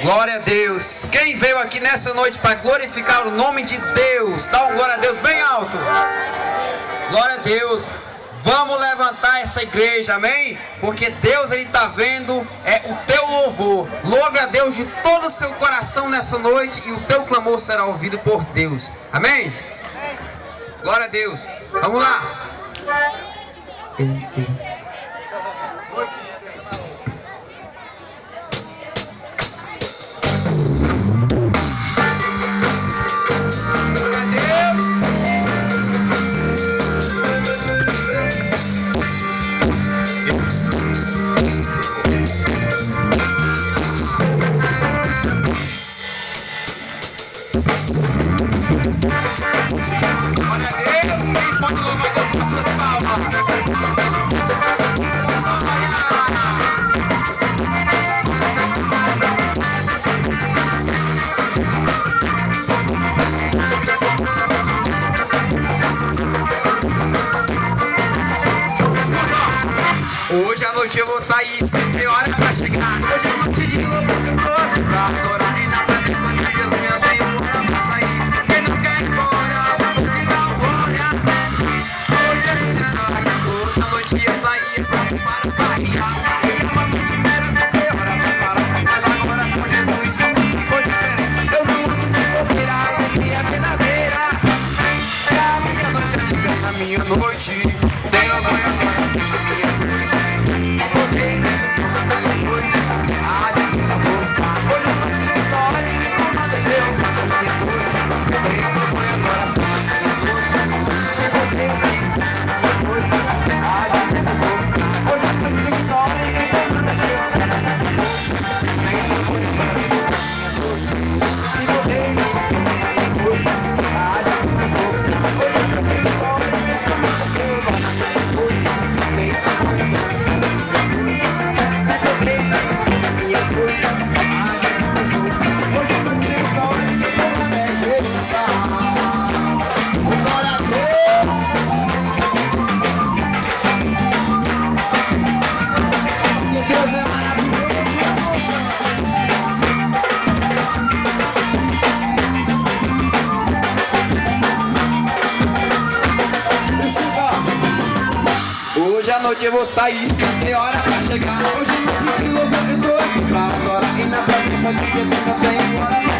Glória a Deus. Quem veio aqui nessa noite para glorificar o nome de Deus? Dá um glória a Deus bem alto. Glória a Deus. Vamos levantar essa igreja, amém? Porque Deus, Ele está vendo o teu louvor. Louve a Deus de todo o seu coração nessa noite e o teu clamor será ouvido por Deus, amém? Glória a Deus. Vamos lá. Hoje à noite eu vou sair, sempre hora pra chegar. Hoje é noite de louvor, eu tô pra adorar. E na presença de Jesus eu tenho hora pra sair. Quem não quer ir embora, que dá glória. Hoje a gente está aqui, hoje à noite eu sair para farrear. Eu amo primeiro, sempre hora pra parar. Mas agora com Jesus ficou diferente. Eu não ando de bobeira, a alegria verdadeira. É a minha noite, a desgraça, a minha noite. Tem louvor agora. Hoje à noite eu vou sair, tem hora pra chegar. Hoje à noite de louvor eu tô aqui pra adorar. E na presença de Jesus eu tenho hora pra